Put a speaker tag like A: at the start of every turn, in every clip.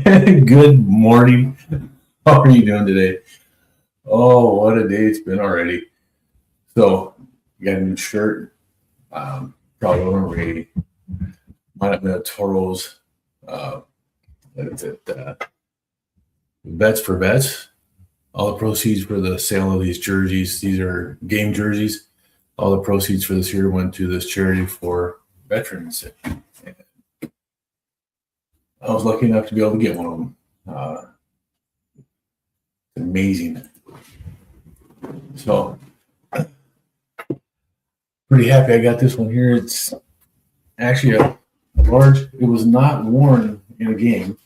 A: Good morning. How are you doing today? Oh, what a day it's been already. So, you got a new shirt. Probably on our way. Might have been a Toro's. What is it? Bets for Bets. All the proceeds for the sale of these jerseys. These are game jerseys. All the proceeds for this year went to this charity for veterans. I was lucky enough to be able to get one of them. Amazing. So, pretty happy I got this one here. It's actually a large. It was not worn in a game.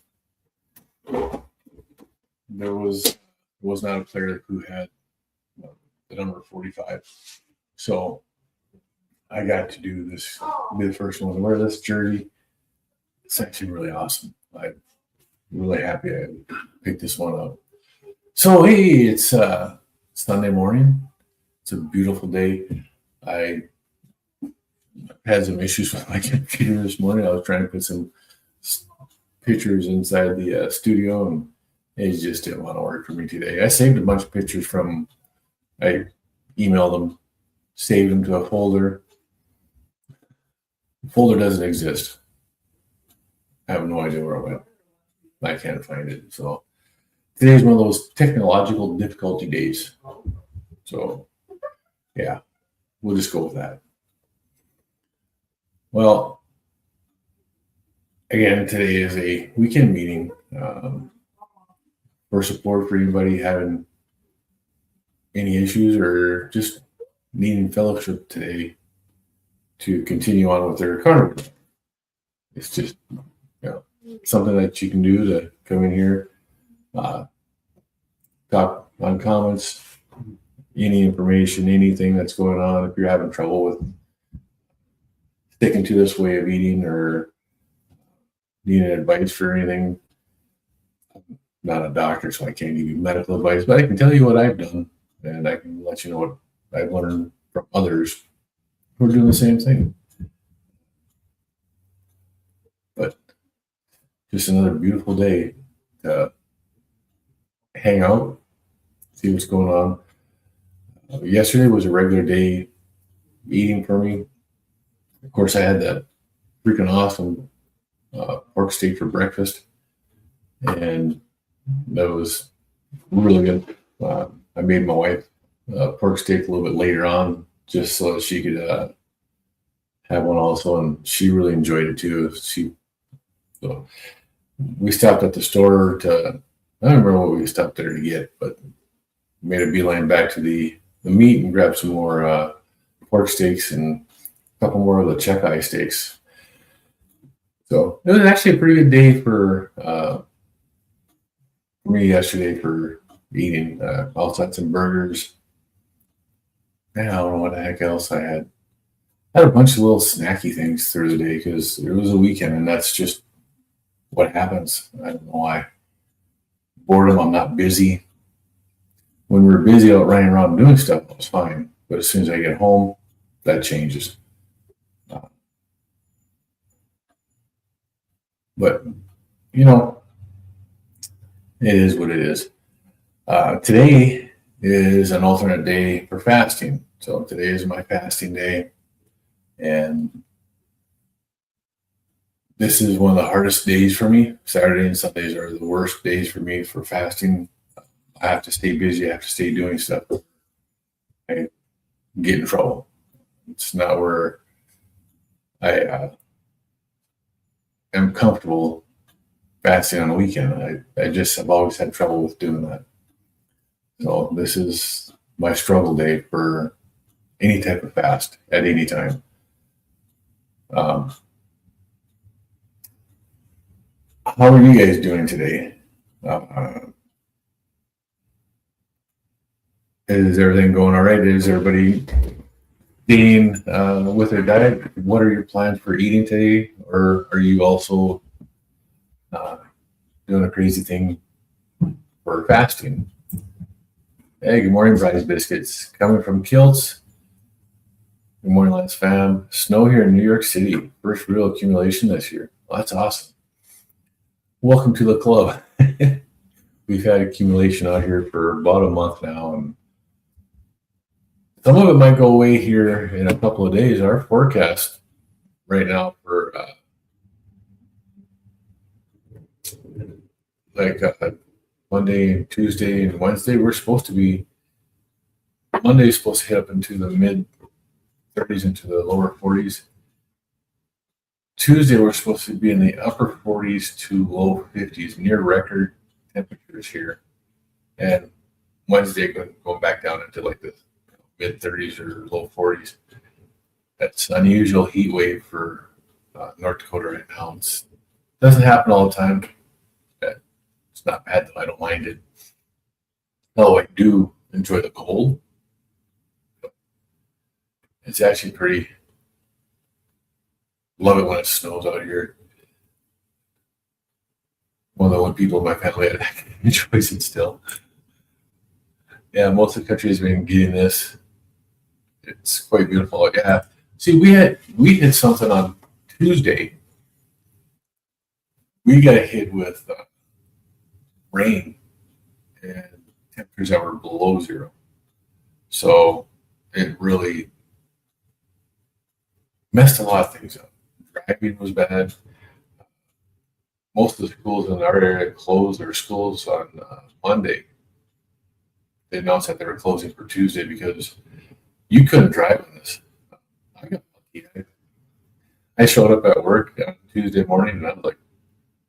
A: There was not a player who had the number 45. So I got to do this. Be the first one to wear this jersey. It's actually really awesome. I'm really happy I picked this one up. So hey, it's Sunday morning. It's a beautiful day. I had some issues with my computer this morning. I was trying to put some pictures inside the studio, and it just didn't want to work for me today. I saved a bunch of pictures I emailed them, saved them to a folder. The folder doesn't exist. I have no idea where it went. I can't find it. So today's one of those technological difficulty days. So yeah, we'll just go with that. Well, again, today is a weekend meeting for support for anybody having any issues or just needing fellowship today to continue on with their carnivore. It's just something that you can do to come in here, talk on comments, any information, anything that's going on. If you're having trouble with sticking to this way of eating or needing advice for anything, I'm not a doctor, so I can't give you medical advice, but I can tell you what I've done, and I can let you know what I've learned from others who are doing the same thing. But just another beautiful day to hang out, see what's going on. Yesterday was a regular day eating for me. Of course, I had that freaking awesome pork steak for breakfast, and that was really good. I made my wife pork steak a little bit later on just so that she could have one also, and she really enjoyed it too. So we stopped at the store I don't remember what we stopped there to get, but made a beeline back to the meat and grabbed some more pork steaks and a couple more of the Chuck eye steaks. So it was actually a pretty good day for me yesterday for eating. Also had some burgers. I don't know what the heck else I had. I had a bunch of little snacky things through the day because it was a weekend, and that's just what happens. I don't know why. Boredom, I'm not busy. When we're busy out running around doing stuff, it's fine. But as soon as I get home, that changes. But, it is what it is. Today is an alternate day for fasting. So today is my fasting day. And this is one of the hardest days for me. Saturday and Sundays are the worst days for me for fasting. I have to stay busy. I have to stay doing stuff. I get in trouble. It's not where I am comfortable fasting on the weekend. I've always had trouble with doing that. So this is my struggle day for any type of fast at any time. How are you guys doing today? Is everything going all right? Is everybody staying with their diet? What are your plans for eating today? Or are you also doing a crazy thing for fasting? Hey, good morning, Bryce Biscuits. Coming from Kiltz. Good morning, Lance fam. Snow here in New York City. First real accumulation this year. Well, that's awesome. welcome to the club. We've had accumulation out here for about a month now, and some of it might go away here in a couple of days. Our forecast right now for Monday and Tuesday and Wednesday, Monday is supposed to hit up into the mid 30s into the lower 40s. Tuesday, we're supposed to be in the upper 40s to low 50s, near record temperatures here. And Wednesday, going back down into like the mid 30s or low 40s. That's unusual heat wave for North Dakota right now. It doesn't happen all the time. It's not bad, though. I don't mind it. Although I do enjoy the cold. It's actually pretty. Love it when it snows out here. One of the only people in my family that enjoys it still. Yeah, most of the country has been getting this. It's quite beautiful. Yeah. See, we hit something on Tuesday. We got hit with rain and temperatures that were below zero. So it really messed a lot of things up. Driving was bad. Most of the schools in our area closed their schools on Monday. They announced that they were closing for Tuesday because you couldn't drive on this. I got lucky. I showed up at work on Tuesday morning and I was like,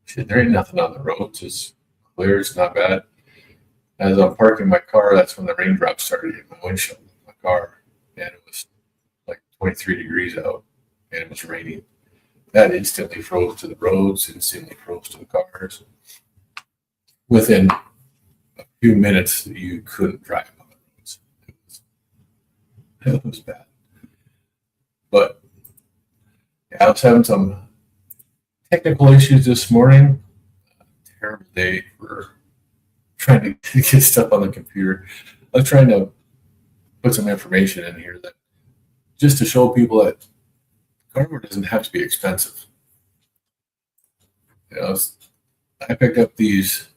A: shit, there ain't nothing on the roads. It's clear. It's not bad. As I'm parking my car, that's when the raindrops started hitting my windshield of my car. And it was like 23 degrees out and it was raining. That instantly froze to the roads, instantly froze to the cars. Within a few minutes, you couldn't drive on the roads. It was bad. But yeah, I was having some technical issues this morning. Terrible day for trying to get stuff on the computer. I was trying to put some information in here that just to show people that carnivore doesn't have to be expensive. You know, I picked up these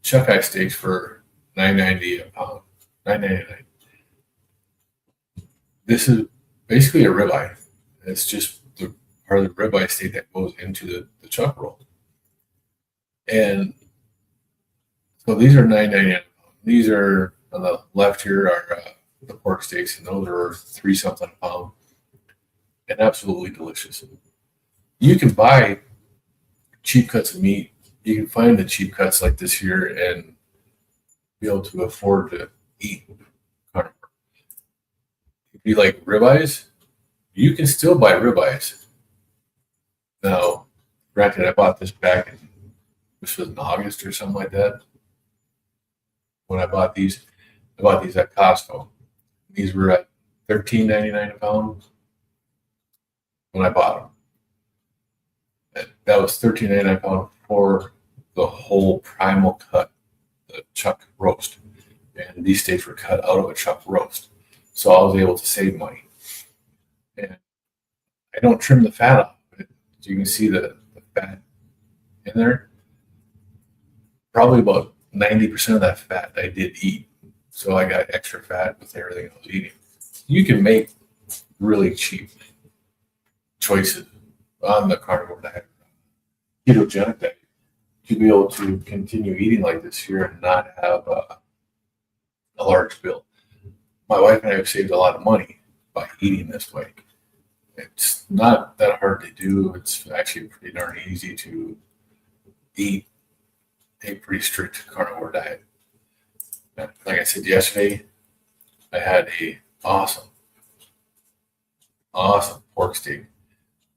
A: chuck eye steaks for $9.90 a pound, $9.99. This is basically a ribeye. It's just the part of the ribeye steak that goes into the chuck roll. And so these are $9.99 a pound. These are on the left here are the pork steaks, and those are $3 something a pound. And absolutely delicious. You can buy cheap cuts of meat. You can find the cheap cuts like this here and be able to afford to eat carnivore. If you like ribeyes, you can still buy ribeyes. Now, granted, I bought this this was in August or something like that. When I bought these at Costco. These were at $13.99 a pound when I bought them. That was $13.99 a pound for the whole primal cut, the chuck roast. And these steaks were cut out of a chuck roast. So I was able to save money. And I don't trim the fat off of it. So you can see the fat in there. Probably about 90% of that fat I did eat. So I got extra fat with everything I was eating. You can make really cheap choices on the carnivore diet, ketogenic diet, to be able to continue eating like this here and not have a large bill. My wife and I have saved a lot of money by eating this way. It's not that hard to do. It's actually pretty darn easy to eat a pretty strict carnivore diet. Like I said yesterday, I had a awesome pork steak.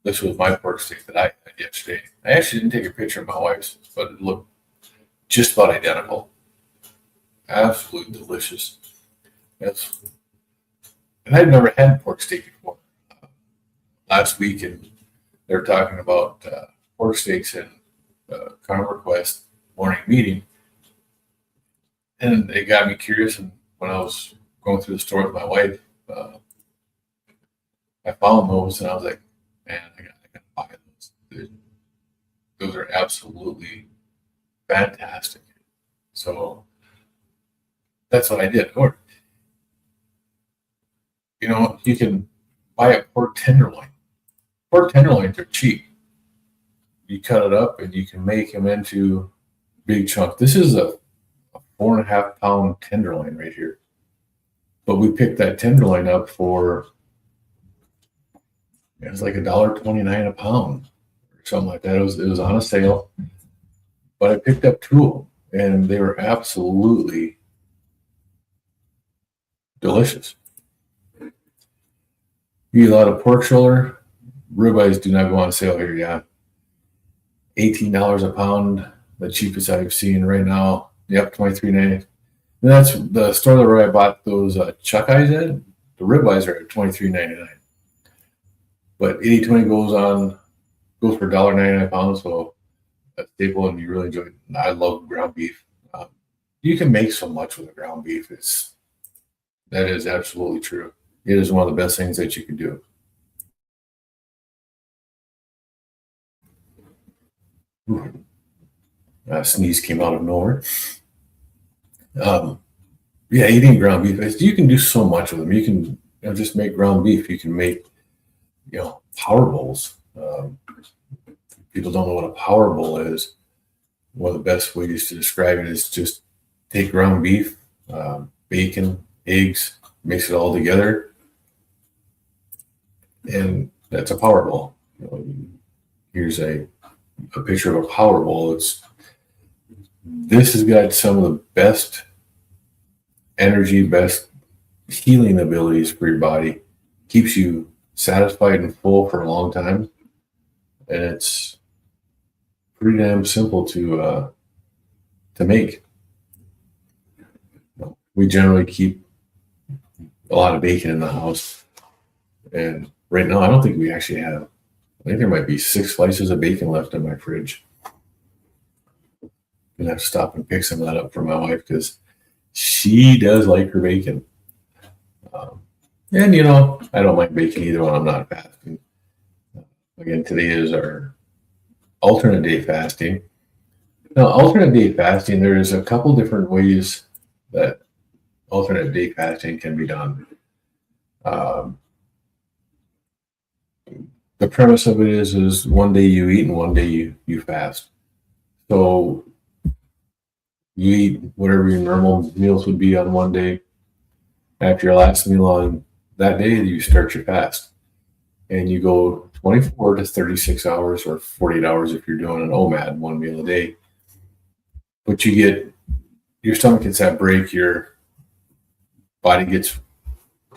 A: This was my pork steak that I had yesterday. I actually didn't take a picture of my wife's, but it looked just about identical. Absolutely delicious. And I'd never had pork steak before. Last week, and they were talking about pork steaks in Carnivore Quest morning meeting. And it got me curious. And when I was going through the store with my wife, I found those and I was like, man, I gotta buy those. Those are absolutely fantastic. So that's what I did. Or, you can buy a pork tenderloin. Pork tenderloins are cheap. You cut it up and you can make them into big chunks. This is a 4.5 pound tenderloin right here. But we picked that tenderloin up for, it was like $1.29 a pound or something like that. It was on a sale. But I picked up two and they were absolutely delicious. You eat a lot of pork shoulder. Ribeyes do not go on sale here, yeah. $18 a pound, the cheapest I've seen right now. Yep, $23.90. And that's the store where I bought those Chuck eyes at. The ribeyes are at $23.99. But 80/20 goes for $1.99 a pound, so a staple, and you really enjoy it. I love ground beef. You can make so much with a ground beef. That is absolutely true. It is one of the best things that you can do. A sneeze came out of nowhere. Yeah, eating ground beef, you can do so much with them. You can just make ground beef. You can make power bowls. People don't know what a power bowl is. One of the best ways to describe it is just take ground beef, bacon, eggs, mix it all together, and that's a power bowl. Here's a picture of a power bowl. This has got some of the best energy, best healing abilities for your body. Keeps you satisfied and full for a long time, and it's pretty damn simple to make. We generally keep a lot of bacon in the house, and right now I don't think we actually have. I think there might be 6 slices of bacon left in my fridge. I'm gonna have to stop and pick some of that up for my wife because she does like her bacon. And I don't like bacon either when I'm not fasting. Again, today is our alternate day fasting. Now, alternate day fasting, there's a couple different ways that alternate day fasting can be done. The premise of it is one day you eat and one day you fast. So you eat whatever your normal meals would be on one day. After your last meal on that day, you start your fast. And you go 24 to 36 hours or 48 hours if you're doing an OMAD, one meal a day. But your stomach gets that break, your body gets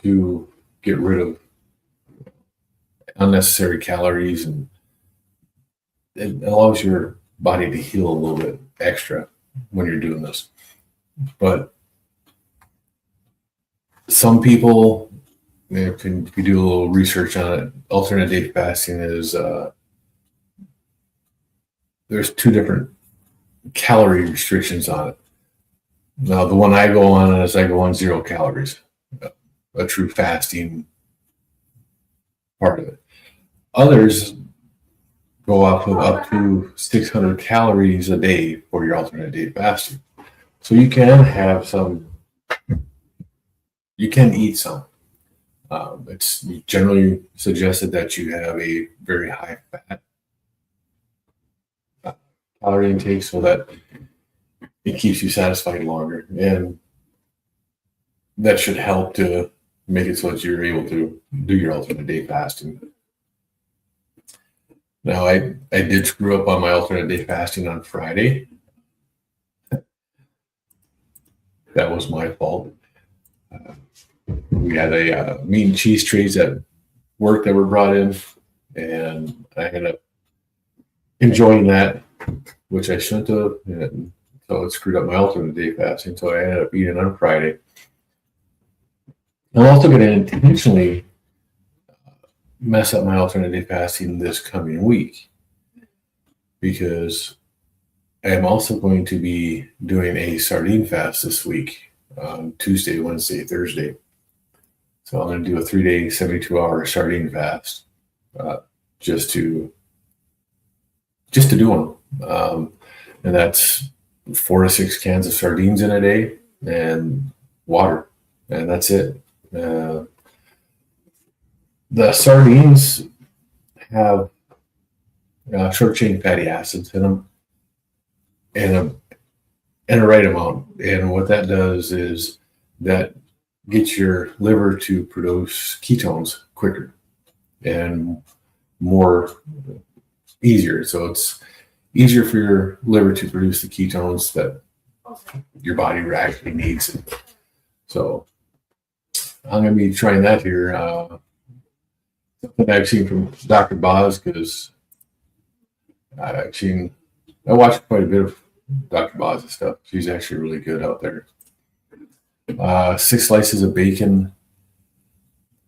A: to get rid of unnecessary calories, and it allows your body to heal a little bit extra when you're doing this. But some people, if you do a little research on it, alternate day fasting is there's 2 different calorie restrictions on it. Now, the one I go on is I go on 0 calories, a true fasting part of it. Others go off of up to 600 calories a day for your alternate day fasting. So you can have you can eat some. It's generally suggested that you have a very high fat calorie intake so that it keeps you satisfied longer. And that should help to make it so that you're able to do your alternate day fasting. Now, I did screw up on my alternate day fasting on Friday. That was my fault. We had a meat and cheese trays at work that were brought in, and I ended up enjoying that, which I shouldn't have. And so it screwed up my alternate day fasting. So I ended up eating on Friday. I'm also going to intentionally mess up my alternate day fasting this coming week because I am also going to be doing a sardine fast this week on Tuesday, Wednesday, Thursday. So I'm going to do a 3-day, 72-hour sardine fast just to do them. And that's 4 to 6 cans of sardines in a day and water, and that's it. The sardines have short chain fatty acids in them, and a right amount. And what that does is that gets your liver to produce ketones quicker and more easier. So it's easier for your liver to produce the ketones that your body actually needs. So I'm going to be trying that here. Something I've seen from Dr. Boz, because I watched quite a bit of Dr. Boz's stuff. She's actually really good out there. 6 slices of bacon,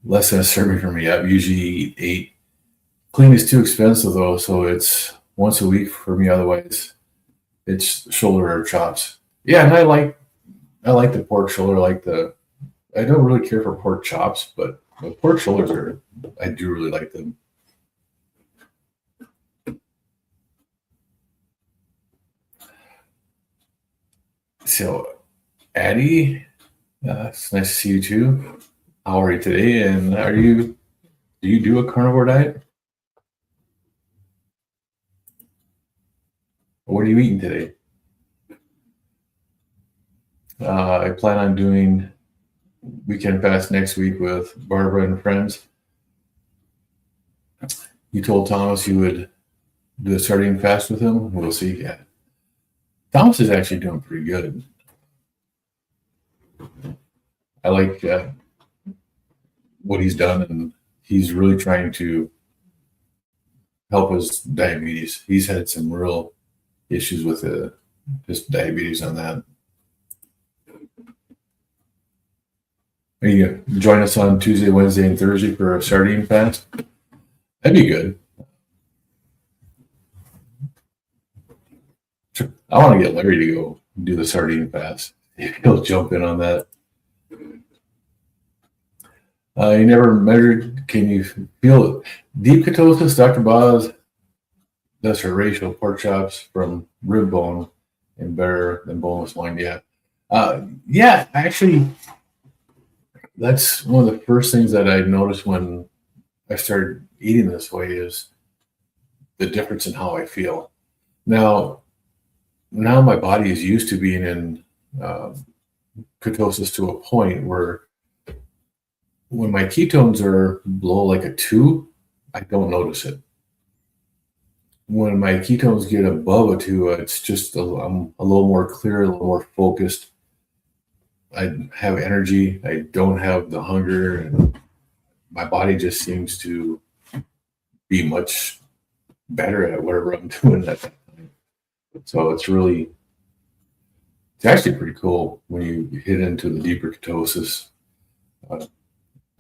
A: less than a serving for me. I usually eat 8. Clean is too expensive though, so it's once a week for me. Otherwise, it's shoulder or chops. Yeah, and I like the pork shoulder. I don't really care for pork chops, but the pork shoulders I do really like them. So, Addie, it's nice to see you too. How are you today? And do you do a carnivore diet? What are you eating today? I plan on doing weekend fast next week with Barbara and friends. You told Thomas you would do a sardine fast with him. We'll see. Yeah. Thomas is actually doing pretty good. I like what he's done, and he's really trying to help his diabetes. He's had some real issues with his diabetes on that. Are you going to join us on Tuesday, Wednesday, and Thursday for a sardine fast? That'd be good. I want to get Larry to go do the sardine fast. He'll jump in on that. You never measured. Can you feel it? Deep ketosis, Dr. Boz does her ratio pork chops from rib bone and better than boneless wine. Yeah. Yeah, actually, that's one of the first things that I noticed when I started eating this way is the difference in how I feel. Now my body is used to being in ketosis to a point where when my ketones are below like a 2, I don't notice it. When my ketones get above a 2, it's just I'm a little more clear, a little more focused. I have energy. I don't have the hunger, and my body just seems to be much better at whatever I'm doing at that time. So it's actually pretty cool when you hit into the deeper ketosis.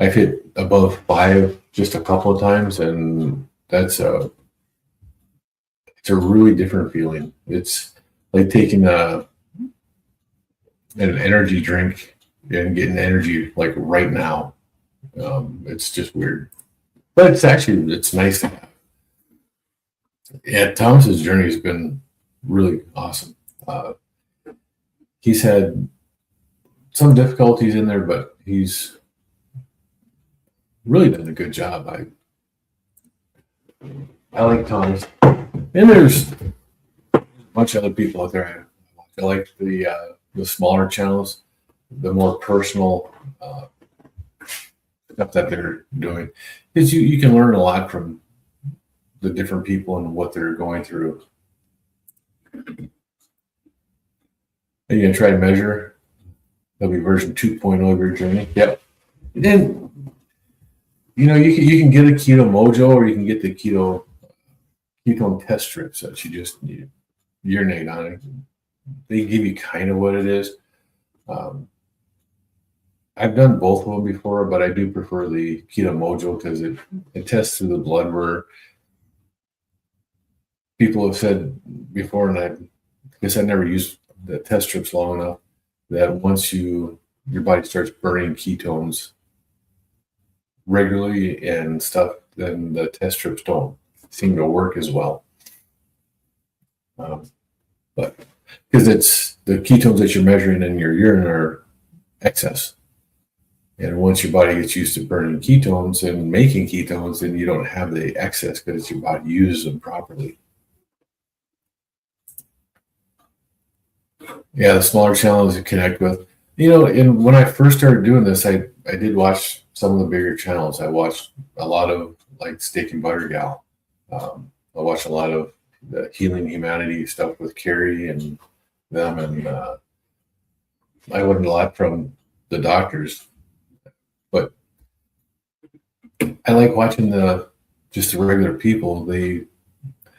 A: I've hit above 5 just a couple of times, and it's a really different feeling. It's like taking an energy drink and getting energy like right now. It's just weird, but it's nice to have. Yeah, Thomas's journey has been really awesome. He's had some difficulties in there, but he's really done a good job. I like Thomas, and there's a bunch of other people out there. I like the smaller channels, the more personal stuff that they're doing, because you can learn a lot from the different people and what they're going through. Are you gonna try to measure? That'll be version 2.0 of your journey. Yep. And you can get a Keto Mojo, or you can get the ketone test strips that you just need to urinate on it. They give you kind of what it is. I've done both of them before, but I do prefer the Keto Mojo because it tests through the blood, where people have said before, and I guess I never used the test strips long enough, that once your body starts burning ketones regularly and stuff, then the test strips don't seem to work as well. But because it's the ketones that you're measuring in your urine are excess. And once your body gets used to burning ketones and making ketones, then you don't have the excess because your body uses them properly. Yeah, the smaller channels to connect with. And when I first started doing this, I did watch some of the bigger channels. I watched a lot of like Steak and Butter Gal. I watched a lot of the Healing Humanity stuff with Carrie and them, and I learned a lot from the doctors. But I like watching just the regular people. They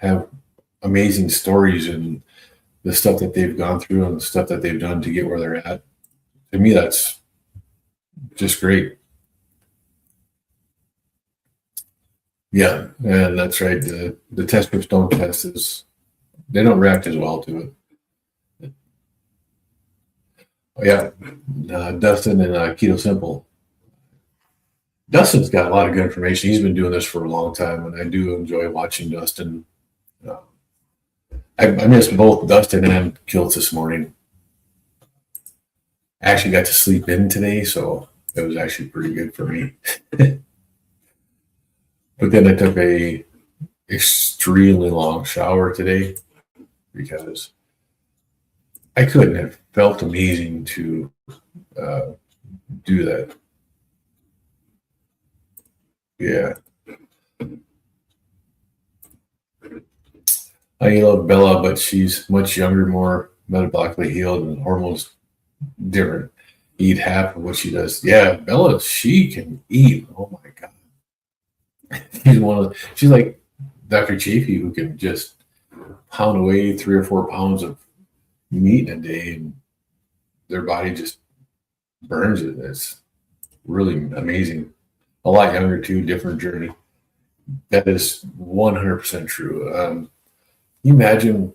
A: have amazing stories and the stuff that they've gone through and the stuff that they've done to get where they're at. To me, that's just great. Yeah, and that's right. The test strips don't test they don't react as well to it. Oh, yeah, Dustin and Keto Simple. Dustin's got a lot of good information. He's been doing this for a long time, and I do enjoy watching Dustin. I missed both Dustin and Kiltz this morning. I actually got to sleep in today, so it was actually pretty good for me. But then I took a extremely long shower today because I couldn't have felt amazing to do that. Yeah. I love Bella, but she's much younger, more metabolically healed, and hormones different. Eat half of what she does. Yeah, Bella, she can eat. Oh my God. She's like Dr. Chafee, who can just pound away 3 or 4 pounds of meat in a day, and their body just burns it. It's really amazing. A lot younger too, different journey. That is 100% true. Can you imagine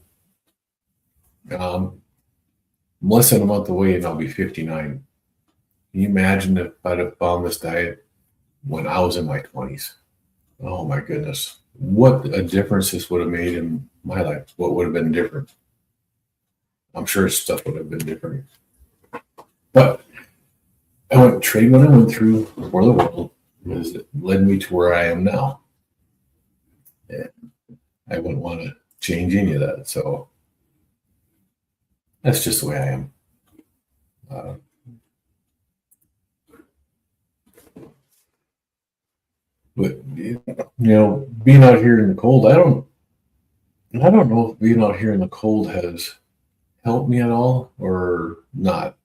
A: less than a month away and I'll be 59. Can you imagine if I'd have found this diet when I was in my 20s? Oh my goodness. What a difference this would have made in my life. What would have been different? I'm sure stuff would have been different. But I went trade what I went through for the world because it led me to where I am now. And I wouldn't want to change any of that. So that's just the way I am. But being out here in the cold, I don't know if being out here in the cold has helped me at all or not.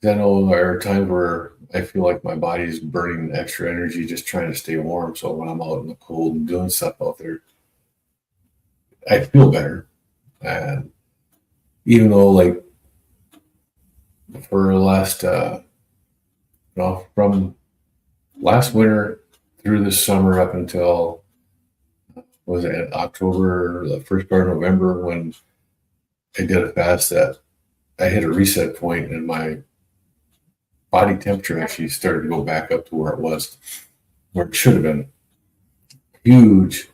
A: I know there are times where I feel like my body is burning extra energy just trying to stay warm. So when I'm out in the cold and doing stuff out there, I feel better. And even though, like, for the last, from last winter through this summer up until, was it October, the first part of November, when I did a fast, that I hit a reset point and my body temperature actually started to go back up to where it was, where it should have been. Huge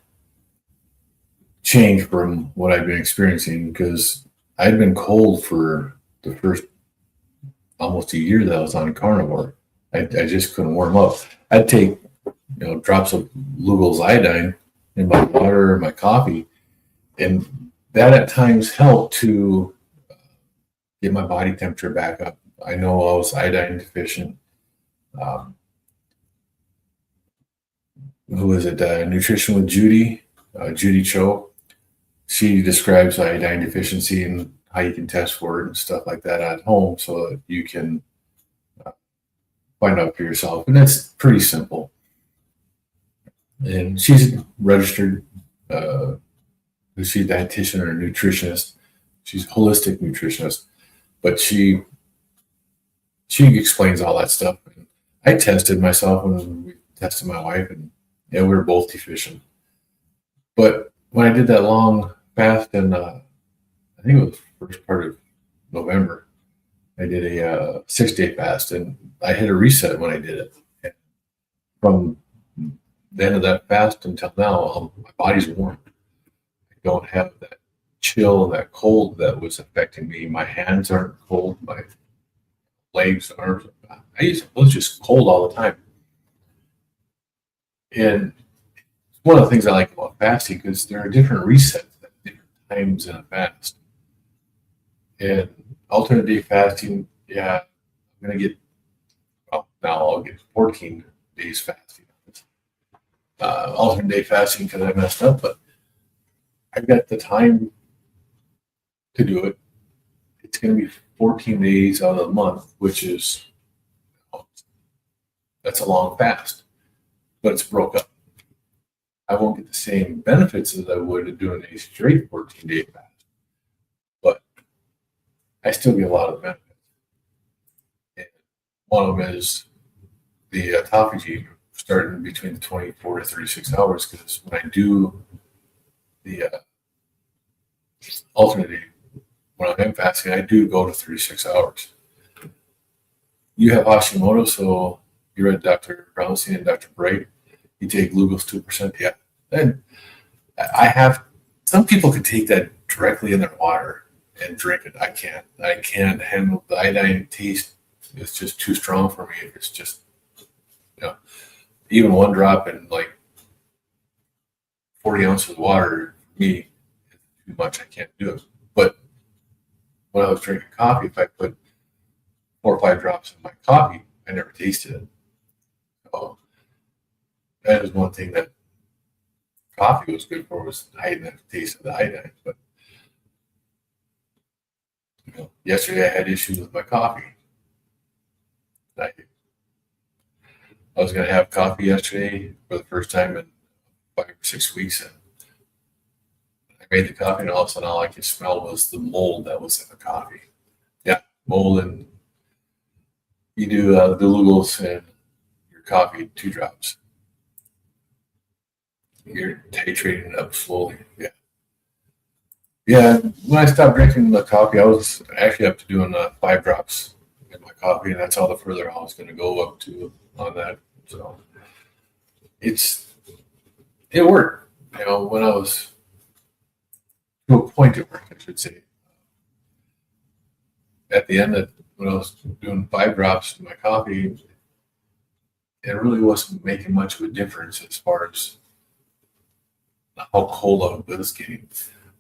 A: change from what I've been experiencing, because I'd been cold for the first almost a year that I was on carnivore. I just couldn't warm up. I'd take drops of Lugol's iodine in my water or my coffee, and that at times helped to get my body temperature back up. I know I was iodine deficient. Who is it? Nutrition with Judy Cho. She describes iodine deficiency and how you can test for it and stuff like that at home so that you can find out for yourself. And that's pretty simple. And she's registered, she's a dietitian or a nutritionist. She's a holistic nutritionist, but she explains all that stuff. And I tested myself when we tested my wife, and we were both deficient. But when I did that long fast, and I think it was the first part of November, I did a 6-day fast, and I hit a reset when I did it. And from the end of that fast until now, my body's warm. I don't have that chill, that cold that was affecting me. My hands aren't cold, my legs aren't. Was just cold all the time. And one of the things I like about fasting, because there are different resets at different times in a fast. And alternate day fasting, yeah, I'm gonna get. Well, now I'll get 14 days fasting. Alternate day fasting because I messed up, but I've got the time to do it. It's going to be 14 days out of the month, which is, that's a long fast, but it's broke up. I won't get the same benefits as I would doing a straight 14-day fast, but I still get a lot of benefits. And one of them is the autophagy starting between the 24 to 36 hours, because when I do the alternate day, when I'm fasting, I do go to 36 hours. You have Hashimoto, so you read Dr. Brownstein and Dr. Bright. You take glucose 2%. Yeah. And I have, some people could take that directly in their water and drink it. I can't. I can't handle the iodine taste. It's just too strong for me. It's just, even one drop in like 40 ounces of water, for me, is too much. I can't do it. But when I was drinking coffee, if I put 4 or 5 drops in my coffee, I never tasted it. So that is one thing that coffee was good for, was hiding that taste of the iodine. But yesterday I had issues with my coffee. I was going to have coffee yesterday for the first time in 5 or 6 weeks, and I made the coffee, and all of a sudden all I could smell was the mold that was in the coffee. Yeah, mold. And you do the glucose in your coffee, 2 drops. You're titrating it up slowly. Yeah. Yeah. When I stopped drinking the coffee, I was actually up to doing 5 drops in my coffee, and that's all the further I was going to go up to on that. So it worked. When I was to a point, it worked, I should say. At the end, when I was doing 5 drops in my coffee, it really wasn't making much of a difference as far as how cold I was getting.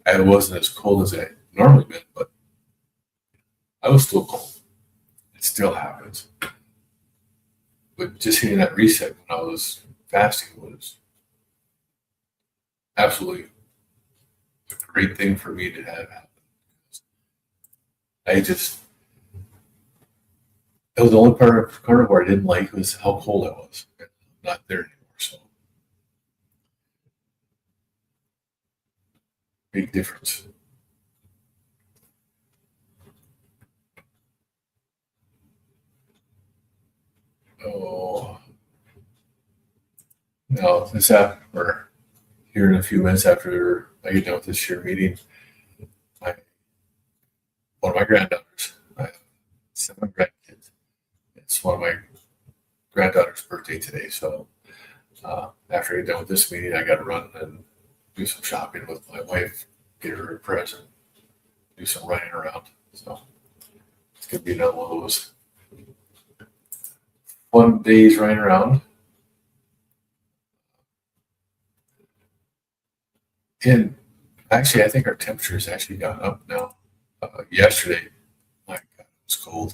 A: I wasn't as cold as I normally been, but I was still cold. It still happens. But just hitting that reset when I was fasting was absolutely a great thing for me to have happen. That was the only part of carnivore I didn't like, was how cold I was. I'm not there anymore, so big difference. Oh, now we're here in a few minutes after I get done with this year meeting. One of my granddaughters, I have 7 grandkids. It's one of my granddaughter's birthday today, so after I get done with this meeting, I got to run and do some shopping with my wife, get her a present, do some running around. So it's gonna be another one of those fun days running around. And actually, I think our temperature has actually gone up now. Yesterday, my God, it was cold.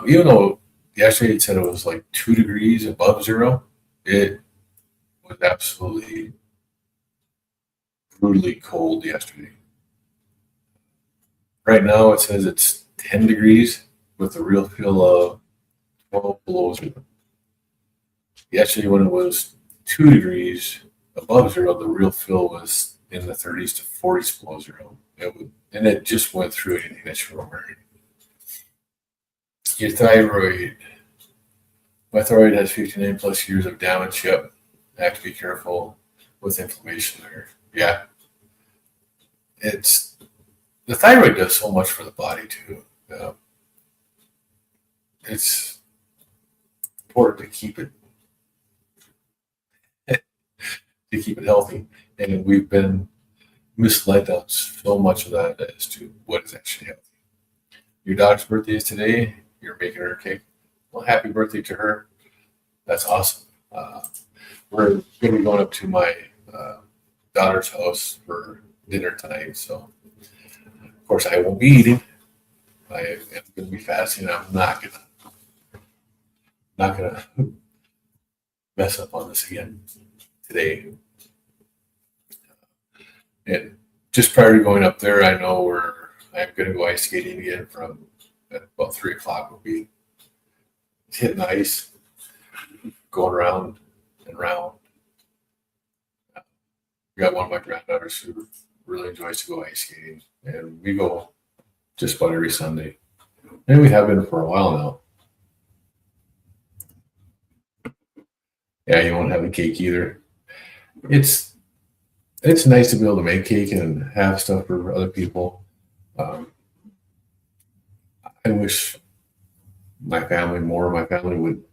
A: Even though yesterday it said it was like 2 degrees above zero, it was absolutely brutally cold yesterday. Right now it says it's 10 degrees with a real feel of 12 below zero. Yesterday, when it was 2 degrees above zero, the real feel was in the 30s to 40s below zero. And it just went through anything that you were wearing. Your thyroid. My thyroid has 59 plus years of damage. Yep. I have to be careful with inflammation there. Yeah. The thyroid does so much for the body too. It's important to keep it healthy. And we've been misled on so much of that as to what is actually healthy. Your daughter's birthday is today. You're making her a cake. Well, happy birthday to her. That's awesome. We're going to be going up to my daughter's house for dinner tonight. So, of course, I won't be eating. I am going to be fasting. I'm not gonna mess up on this again today. And just prior to going up there, I know I'm going to go ice skating again from about 3 o'clock. We'll be hitting the ice, going around and around. We got one of my granddaughters who really enjoys to go ice skating, and we go just about every Sunday. And we have been for a while now. Yeah, you won't have a cake either. It's nice to be able to make cake and have stuff for other people. I wish more of my family would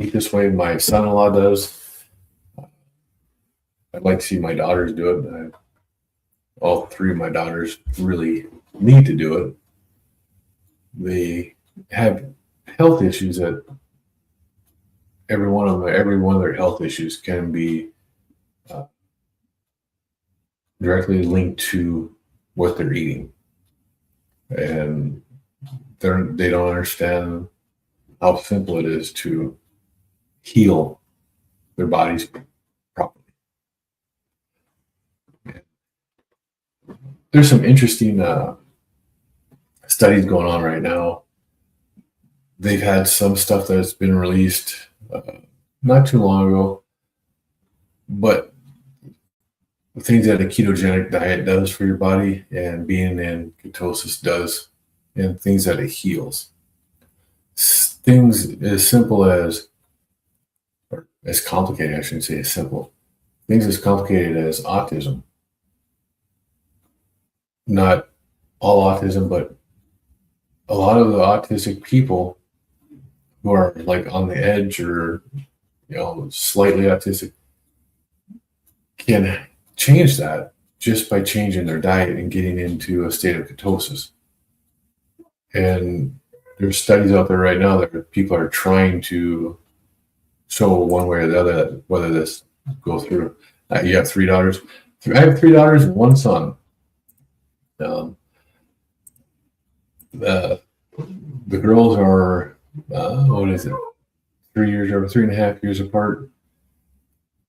A: eat this way. My son-in-law does. I'd like to see my daughters do it. All three of my daughters really need to do it. They have health issues that every one of their health issues can be directly linked to what they're eating, and they don't understand how simple it is to heal their bodies properly. There's some interesting studies going on right now. They've had some stuff that's been released not too long ago, but the things that a ketogenic diet does for your body and being in ketosis does, and things that it heals. Things as simple as, or as complicated, I shouldn't say as simple, things as complicated as autism. Not all autism, but a lot of the autistic people who are like on the edge or, slightly autistic can change that just by changing their diet and getting into a state of ketosis. And there's studies out there right now that people are trying to show one way or the other whether this goes through. You have 3 daughters. I have 3 daughters and 1 son. The girls are, 3.5 years apart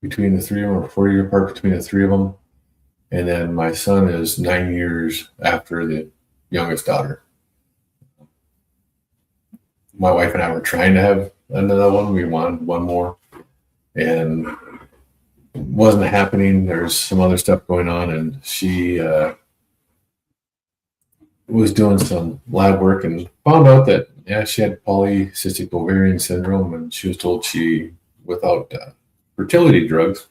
A: between the 3 of them, or 4 years apart between the 3 of them. And then my son is 9 years after the youngest daughter. My wife and I were trying to have another one. We wanted one more, and it wasn't happening. There's some other stuff going on, and she was doing some lab work and found out that she had polycystic ovarian syndrome, and she was told without fertility drugs,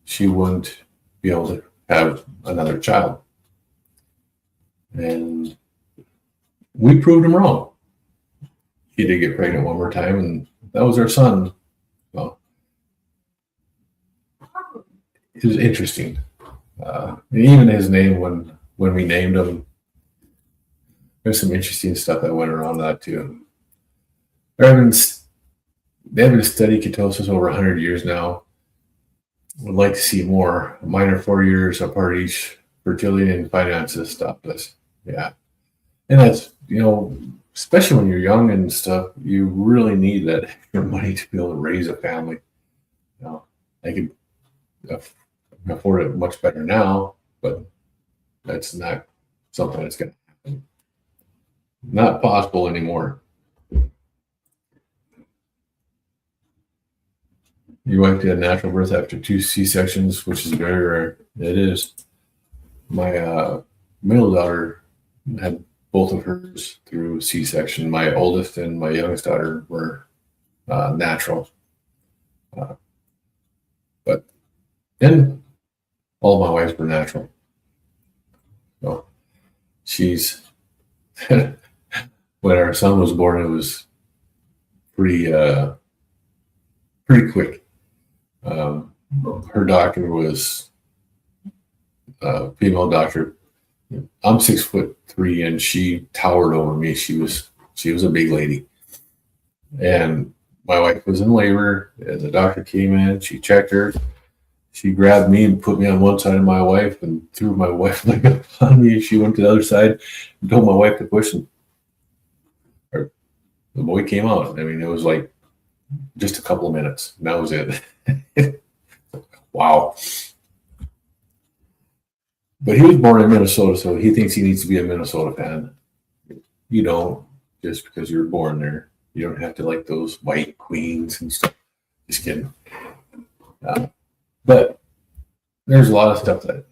A: she wouldn't be able to have another child. And we proved him wrong. He did get pregnant one more time, and that was our son. Well, it was interesting. And even his name, when we named him, there's some interesting stuff that went around that too. They have been studying ketosis over 100 years now. Would like to see more. Mine are 4 years apart each. Fertility and finances stopped us. Yeah. And that's, especially when you're young and stuff, you really need that extra money to be able to raise a family. I can afford it much better now, but that's not something that's going to happen. Not possible anymore. Your wife did a natural birth after 2 C-sections, which is very rare. It is. My middle daughter had both of hers through C-section. My oldest and my youngest daughter were natural. But then all of my wives were natural. So she's, when our son was born, it was pretty quick. Her doctor was female doctor. I'm 6'3", and she towered over me. She was a big lady, and my wife was in labor. And the doctor came in. She checked her. She grabbed me and put me on one side of my wife and threw my wife leg up on me. She went to the other side and told my wife to push him. The boy came out. I mean, it was like just a couple of minutes. And that was it. Wow. But he was born in Minnesota, so he thinks he needs to be a Minnesota fan. You don't, just because you were born there. You don't have to like those white queens and stuff. Just kidding. But there's a lot of stuff that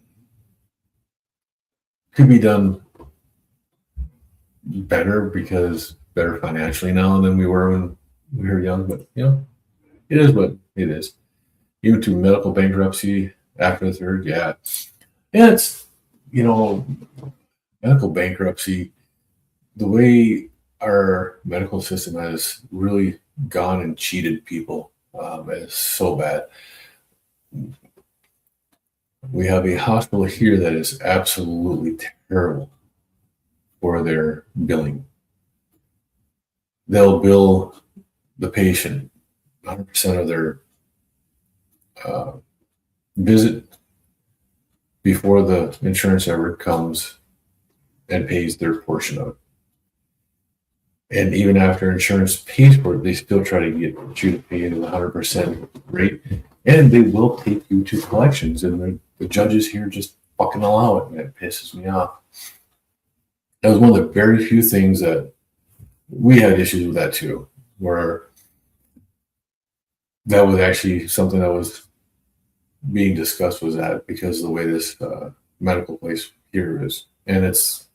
A: could be done better financially now than we were when we were young. But, it is what it is. Even to medical bankruptcy after the third, yeah. And it's, medical bankruptcy, the way our medical system has really gone and cheated people is so bad. We have a hospital here that is absolutely terrible for their billing. They'll bill the patient 100% of their visit before the insurance ever comes and pays their portion of it. And even after insurance pays for it, they still try to get you to pay the 100% rate. And they will take you to collections. And the judges here just fucking allow it. And it pisses me off. That was one of the very few things that we had issues with that too, where that was actually something that was being discussed, was that because of the way this medical place here is. And it's,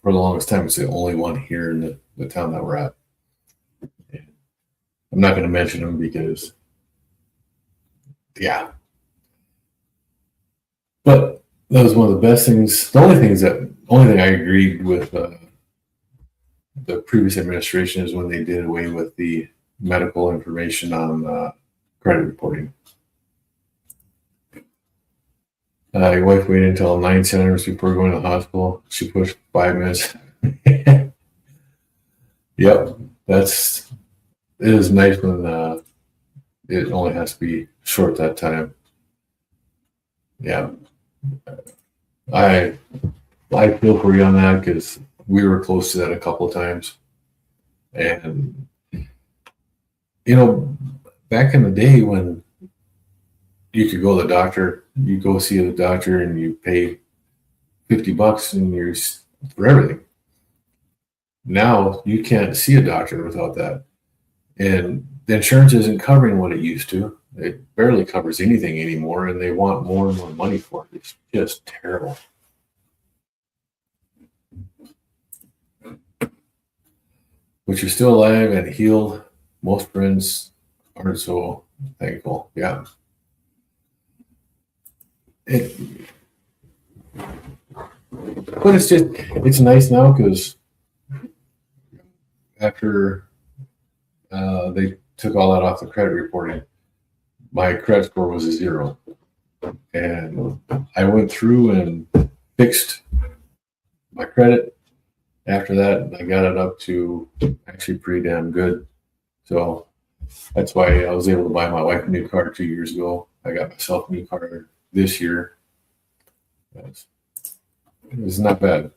A: for the longest time, it's the only one here in the town that we're at. And I'm not going to mention them because, yeah. But that was one of the best things. The only thing I agreed with the previous administration is when they did away with the medical information on credit reporting. Your wife waited until 9 centimeters before going to the hospital. She pushed 5 minutes. Yep, it is nice when it only has to be short that time. Yeah, I feel for you on that because we were close to that a couple of times, and back in the day when you could go to the doctor, you go see the doctor and you pay $50 and you're for everything. Now you can't see a doctor without that. And the insurance isn't covering what it used to. It barely covers anything anymore, and they want more and more money for it. It's just terrible. But you're still alive and healed. Most friends aren't so thankful. Yeah. But it's nice now because after they took all that off the credit reporting, my credit score was a 0. And I went through and fixed my credit. After that, I got it up to actually pretty damn good. So that's why I was able to buy my wife a new car 2 years ago. I got myself a new car this year. It's not bad.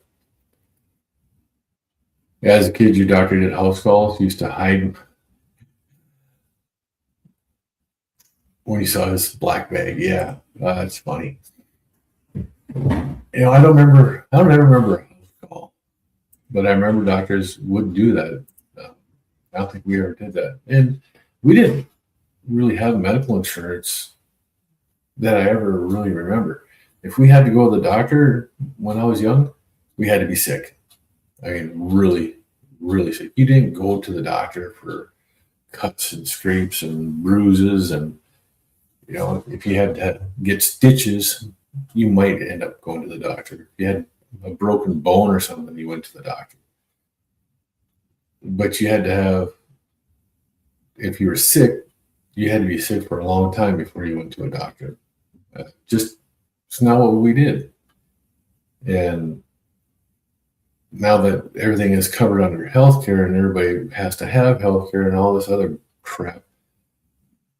A: As a kid, your doctor did house calls. Used to hide when you saw this black bag. Yeah, that's funny. I don't remember a house call, but I remember doctors would do that. I don't think we ever did that, and we didn't really have medical insurance that I ever really remember. If we had to go to the doctor when I was young, we had to be sick. I mean, really, really sick. You didn't go to the doctor for cuts and scrapes and bruises. And, if you had to get stitches, you might end up going to the doctor. If you had a broken bone or something, you went to the doctor. But you had to have, if you were sick, you had to be sick for a long time before you went to a doctor. Just It's not what we did. And now that everything is covered under healthcare and everybody has to have healthcare and all this other crap,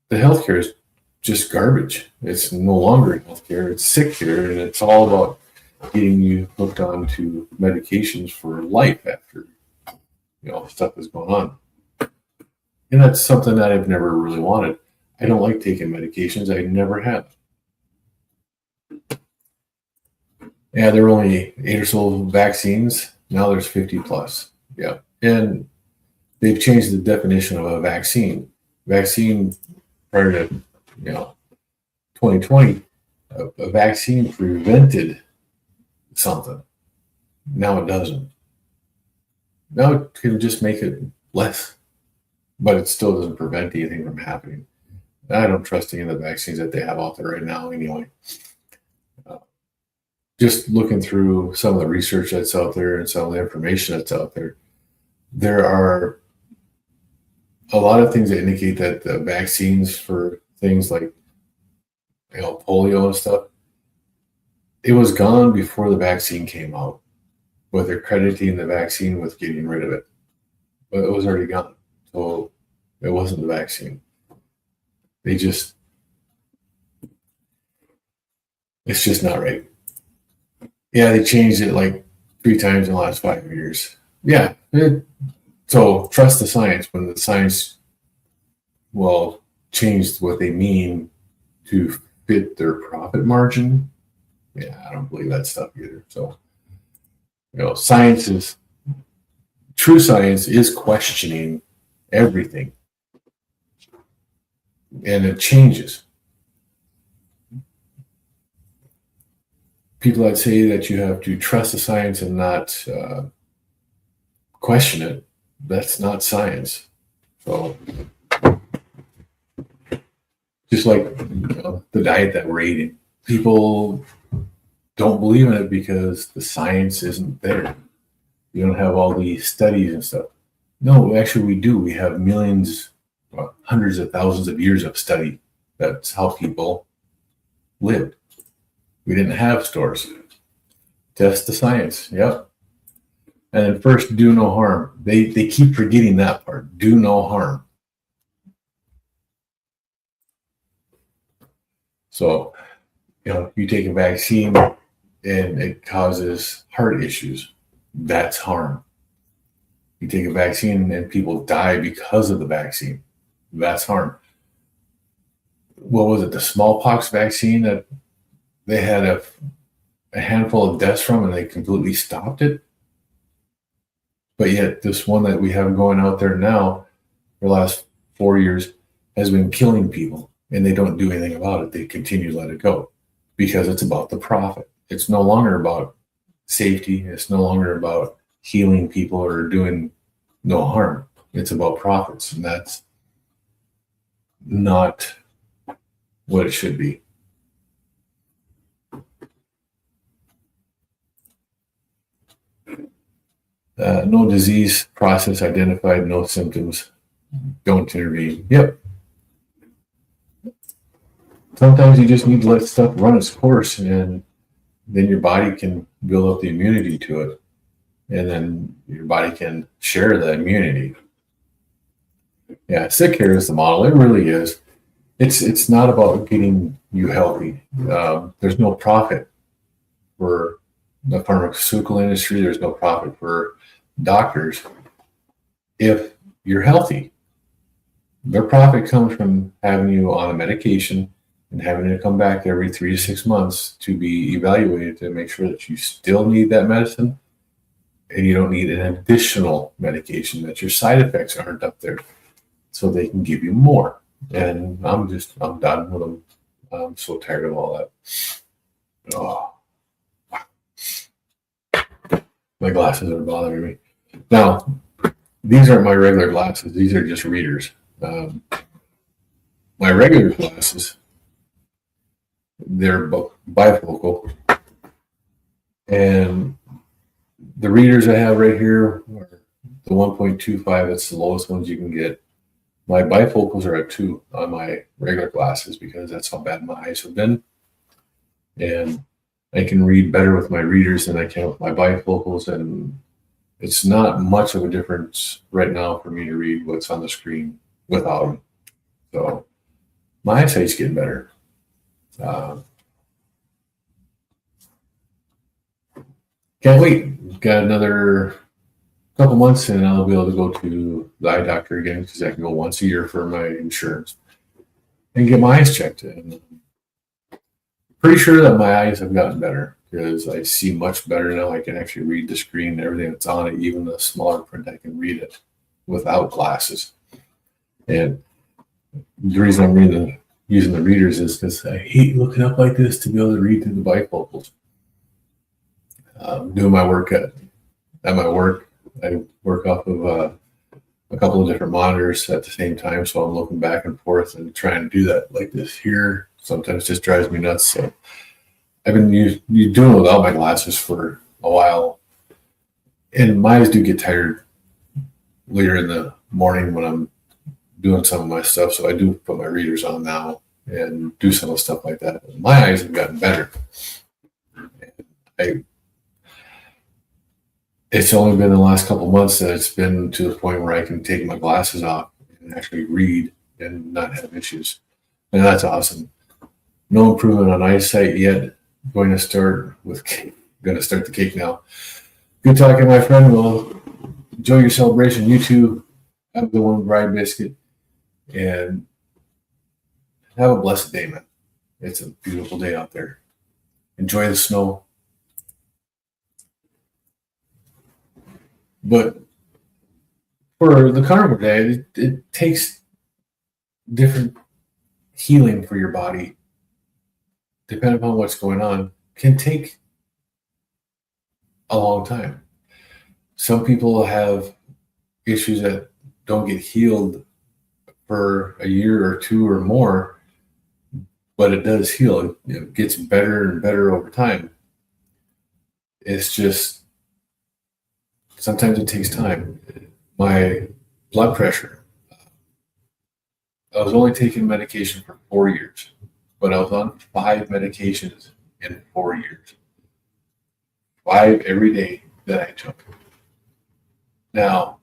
A: the healthcare is just garbage. It's no longer healthcare, it's sick care, and it's all about getting you hooked on to medications for life after stuff is going on. And that's something that I've never really wanted. I don't like taking medications. I never have. Yeah, there were only 8 or so vaccines. Now there's 50 plus. Yeah. And they've changed the definition of a vaccine. Vaccine prior to 2020, a vaccine prevented something. Now it doesn't. Now it can just make it less, but it still doesn't prevent anything from happening. I don't trust any of the vaccines that they have out there right now anyway. Just looking through some of the research that's out there and some of the information that's out there, there are a lot of things that indicate that the vaccines for things like polio and stuff, it was gone before the vaccine came out, but they're crediting the vaccine with getting rid of it. But it was already gone. So it wasn't the vaccine. It's just not right. Yeah, they changed it like 3 times in the last 5 years. Yeah. So trust the science when the science changed what they mean to fit their profit margin. Yeah, I don't believe that stuff either. So, true science is questioning everything. And it changes. People that say that you have to trust the science and not question it, that's not science. So, just like the diet that we're eating, people don't believe in it because the science isn't there. You don't have all these studies and stuff. No, actually we do. We have millions, hundreds of thousands of years of study. That's how people lived. We didn't have stores. Test the science. Yep. And then first, do no harm. They keep forgetting that part. Do no harm. So, you take a vaccine and it causes heart issues. That's harm. You take a vaccine and people die because of the vaccine. That's harm. What was it? The smallpox vaccine that they had a handful of deaths from and they completely stopped it. But yet this one that we have going out there now for the last 4 years has been killing people and they don't do anything about it. They continue to let it go because it's about the profit. It's no longer about safety. It's no longer about healing people or doing no harm. It's about profits, and that's not what it should be. No disease process identified, no symptoms, don't intervene. Yep. Sometimes you just need to let stuff run its course, and then your body can build up the immunity to it. And then your body can share the immunity. Yeah, sick care is the model. It really is. It's not about getting you healthy. There's no profit for the pharmaceutical industry. There's no profit for doctors if you're healthy. Their profit comes from having you on a medication and having to come back every 3 to 6 months to be evaluated to make sure that you still need that medicine and you don't need an additional medication, that your side effects aren't up there so they can give you more. And I'm done with them. I'm so tired of all that. Oh, my glasses are bothering me. Now, these aren't my regular glasses. These are just readers. My regular glasses, they're bifocal. And the readers I have right here are the 1.25. That's the lowest ones you can get. My bifocals are at 2 on my regular glasses because that's how bad my eyes have been. and I can read better with my readers than I can with my bifocals, and it's not much of a difference right now for me to read what's on the screen without them. So my eyesight's getting better. Can't wait. Got another couple months and I'll be able to go to the eye doctor again, because I can go once a year for my insurance and get my eyes checked. And I'm pretty sure that my eyes have gotten better, because I see much better now. I can actually read the screen and everything that's on it, even the smaller print. I can read it without glasses. And the reason I'm using the readers is because I hate looking up like this to be able to read through the bifocals. Doing my work at my work, I work off of a couple of different monitors at the same time, so I'm looking back and forth and trying to do that like this here. Sometimes just drives me nuts. So I've been doing it without my glasses for a while, and my eyes do get tired later in the morning when I'm doing some of my stuff. So I do put my readers on now and do some of the stuff like that. My eyes have gotten better. It's only been the last couple of months that it's been to the point where I can take my glasses off and actually read and not have issues. And that's awesome. No improvement on eyesight yet. Going to start the cake now. Good talking, my friend. Well, enjoy your celebration. You too. Have a good one, Bride Biscuit. And have a blessed day, man. It's a beautiful day out there. Enjoy the snow. But for the carnivore diet, it takes different healing for your body, depending upon what's going on, can take a long time. Some people have issues that don't get healed for a year or two or more, but it does heal. It gets better and better over time. It's just, sometimes it takes time. My blood pressure, I was only taking medication for 4 years, but I was on 5 medications in 4 years. 5 every day that I took. Now,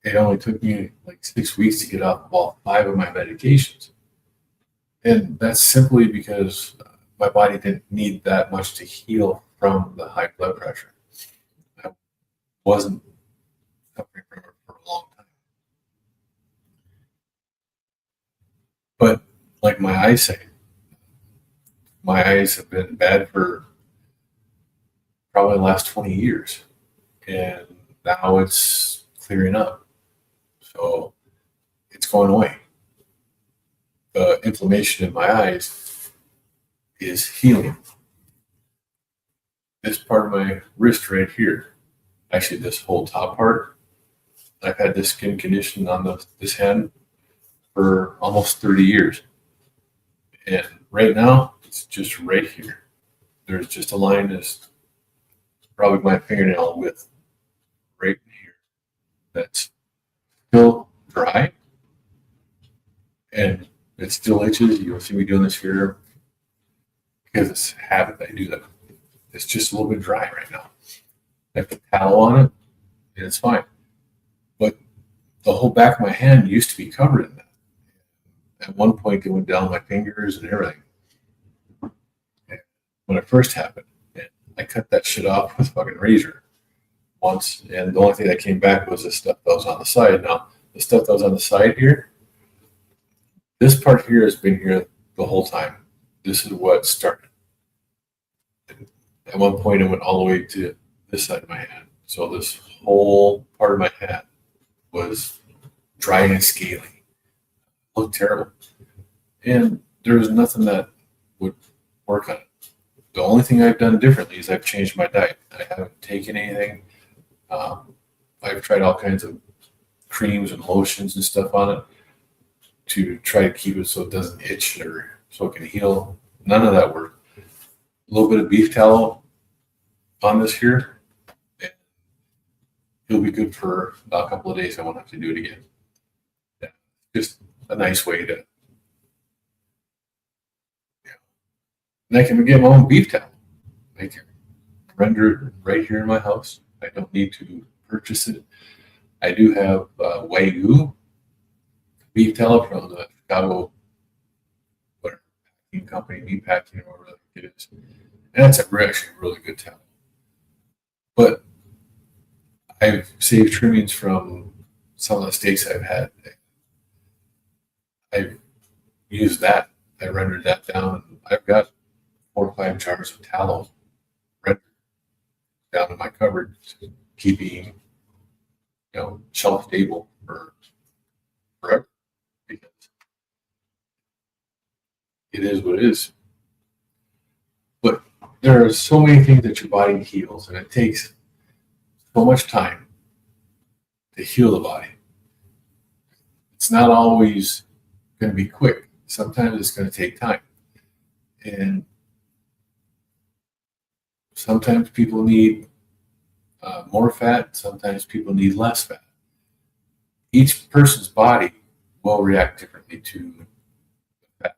A: it only took me like 6 weeks to get off of all 5 of my medications. And that's simply because my body didn't need that much to heal from the high blood pressure. Wasn't suffering from it for a long time. But like my eyesight, my eyes have been bad for probably the last 20 years. And now it's clearing up. So it's going away. The inflammation in my eyes is healing. This part of my wrist right here, actually this whole top part, I've had this skin condition on this hand for almost 30 years. And right now, it's just right here. There's just a line that's probably my fingernail width right here that's still dry. And it still itches. You'll see me doing this here because it's habit that I do that. It's just a little bit dry right now. I put towel on it and it's fine. But the whole back of my hand used to be covered in that. At one point, it went down my fingers and everything. And when it first happened, I cut that shit off with a fucking razor once, and the only thing that came back was the stuff that was on the side. Now, the stuff that was on the side here, this part here has been here the whole time. This is what started. At one point, it went all the way to this side of my hand. So this whole part of my hand was dry and scaly. It looked terrible. And there was nothing that would work on it. The only thing I've done differently is I've changed my diet. I haven't taken anything. I've tried all kinds of creams and lotions and stuff on it to try to keep it so it doesn't itch or so it can heal. None of that worked. A little bit of beef tallow on this here. It'll be good for a couple of days. I won't have to do it again. Yeah. Just a nice way to And I can get my own beef tallow. I can render it right here in my house. I don't need to purchase it. I do have Wagyu beef tallow from the Chicago whatever packing company, meat packing, or whatever it is. And that's actually really good tallow. But I've saved trimmings from some of the steaks I've had. I've used that. I rendered that down. I've got 4 or 5 jars of tallow rendered down in my cupboard, keeping shelf stable for forever, because it is what it is. But there are so many things that your body heals, and it takes so much time to heal the body. It's not always going to be quick. Sometimes it's going to take time. And sometimes people need more fat. Sometimes people need less fat. Each person's body will react differently to fat.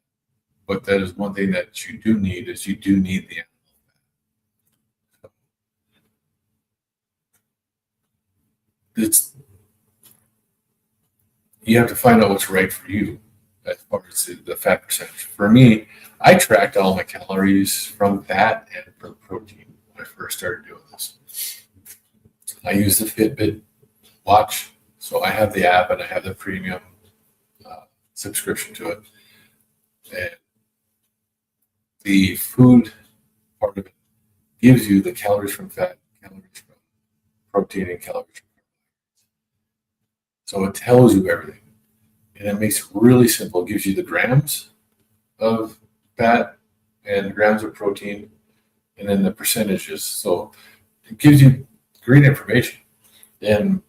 A: But that is one thing that you do need, is you do need the animal fat. You have to find out what's right for you as far as the fat percentage. For me, I tracked all my calories from fat and from protein when I first started doing this. I use the Fitbit watch, so I have the app and I have the premium subscription to it. And the food part of it gives you the calories from fat, calories from protein, and calories from carbohydrates. So it tells you everything. And it makes it really simple. It gives you the grams of fat and grams of protein, and then the percentages. So it gives you great information. And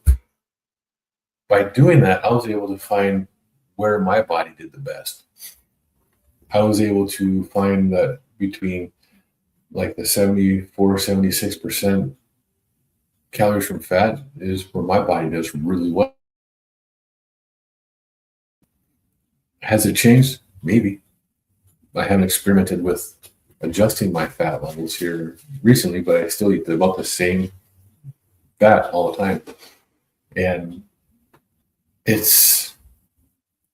A: by doing that, I was able to find where my body did the best. I was able to find that between like the 74, 76% calories from fat is where my body does really well. Has it changed? Maybe. I haven't experimented with adjusting my fat levels here recently, but I still eat about the same fat all the time. And it's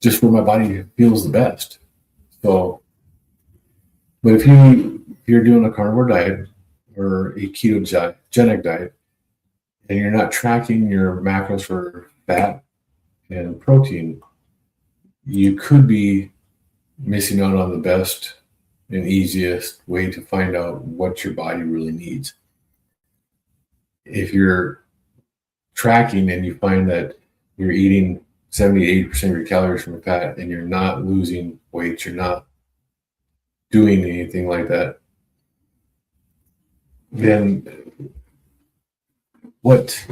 A: just where my body feels the best. So, but if you're doing a carnivore diet or a ketogenic diet, and you're not tracking your macros for fat and protein, you could be missing out on the best and easiest way to find out what your body really needs. If you're tracking and you find that you're eating 70-80% of your calories from fat and you're not losing weight, you're not doing anything like that, then what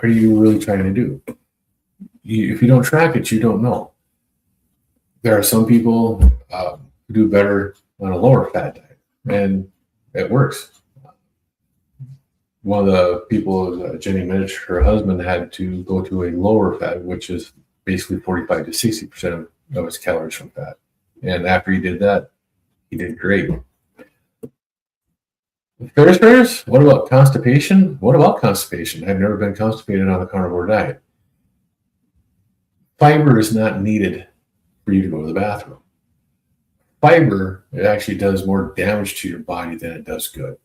A: are you really trying to do? If you don't track it, you don't know. There are some people who do better on a lower fat diet, and it works. One of the people, Jenny Minich, her husband, had to go to a lower fat, which is basically 45 to 60% of his calories from fat. And after he did that, he did great. Ferris, what about constipation? What about constipation? I've never been constipated on a carnivore diet. Fiber is not needed for you to go to the bathroom. Fiber, it actually does more damage to your body than it does good.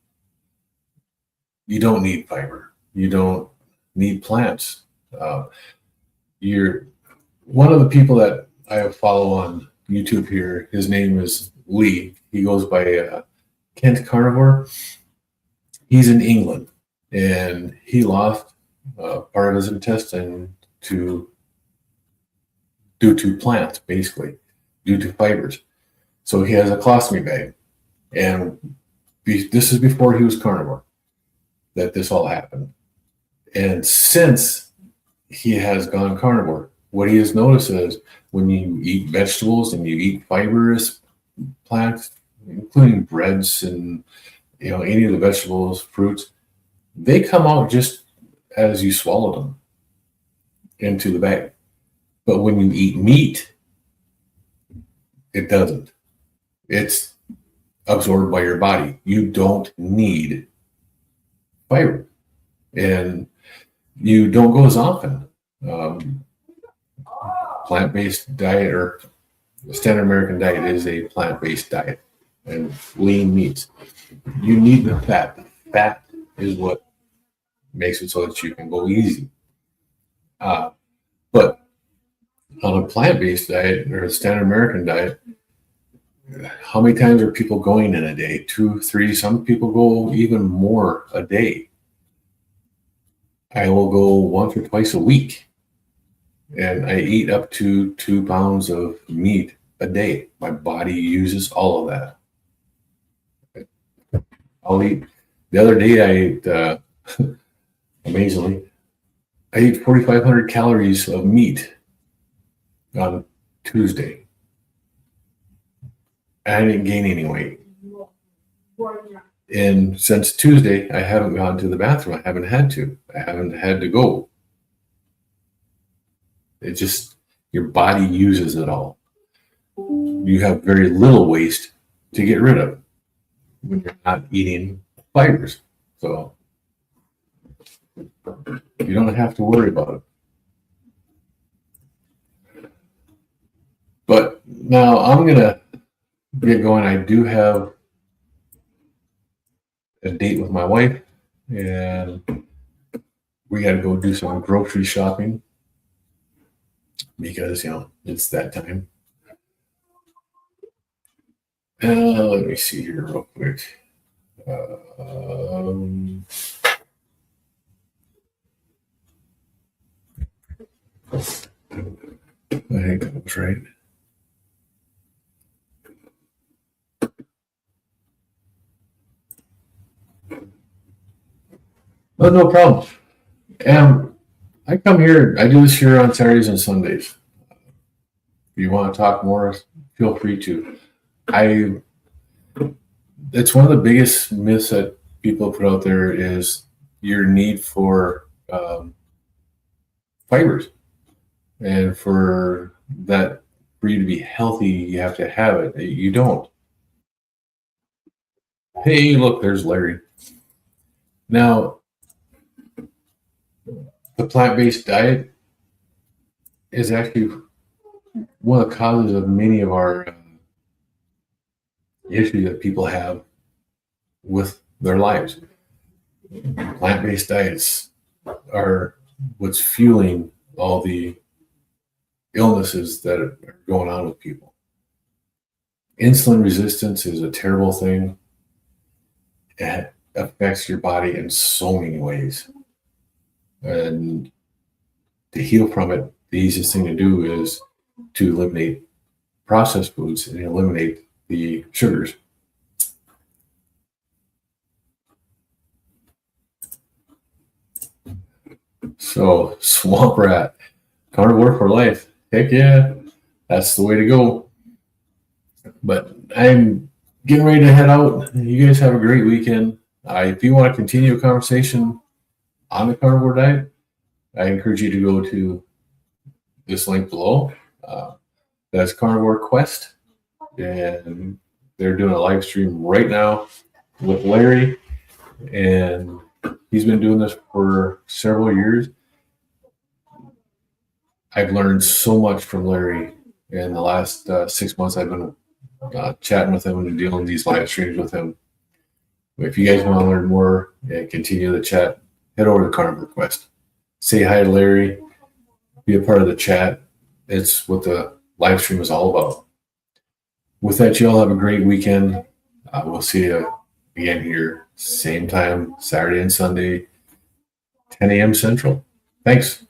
A: You don't need fiber. You don't need plants. One of the people that I follow on YouTube here, his name is Lee. He goes by Kent Carnivore. He's in England, and he lost part of his intestine due to plants, basically, due to fibers. So he has a colostomy bag, and this is before he was carnivore that this all happened. And since he has gone carnivore, what he has noticed is when you eat vegetables and you eat fibrous plants, including breads and any of the vegetables, fruits, they come out just as you swallow them into the bag. But when you eat meat, it doesn't. It's absorbed by your body. You don't need fiber, and you don't go as often. Plant-based diet or standard American diet is a plant-based diet and lean meats. You need the fat. The fat is what makes it so that you can go easy. But on a plant-based diet or a standard American diet, how many times are people going in a day? 2, 3, some people go even more a day. I will go once or twice a week, and I eat up to 2 pounds of meat a day. My body uses all of that. I'll eat. The other day I ate, amazingly, I ate 4,500 calories of meat on Tuesday. I didn't gain any weight. And since Tuesday, I haven't gone to the bathroom. I haven't had to. I haven't had to go. It just, your body uses it all. You have very little waste to get rid of when you're not eating fibers. So you don't have to worry about it. But now I'm going to get going. I do have a date with my wife, and we got to go do some grocery shopping because, it's that time. Let me see here real quick. I think that was right. Oh, no problem. And I come here, I do this here on Saturdays and Sundays. If you want to talk more, feel free to. It's one of the biggest myths that people put out there is your need for fibers. And for you to be healthy, you have to have it. You don't. Hey, look, there's Larry. Now, the plant-based diet is actually one of the causes of many of our issues that people have with their lives. Plant-based diets are what's fueling all the illnesses that are going on with people. Insulin resistance is a terrible thing. It affects your body in so many ways. And to heal from it, the easiest thing to do is to eliminate processed foods and eliminate the sugars. So, swamp rat, carnivore for life. Heck yeah, that's the way to go. But I'm getting ready to head out. You guys have a great weekend. If you want to continue a conversation on the carnivore diet, I encourage you to go to this link below. That's Carnivore Quest, and they're doing a live stream right now with Larry, and he's been doing this for several years. I've learned so much from Larry in the last 6 months. I've been chatting with him and doing these live streams with him. If you guys want to learn more and continue the chat, head over to Carnivore Quest. Say hi to Larry. Be a part of the chat. It's what the live stream is all about. With that, you all have a great weekend. We'll see you again here, same time, Saturday and Sunday, 10 a.m. Central. Thanks.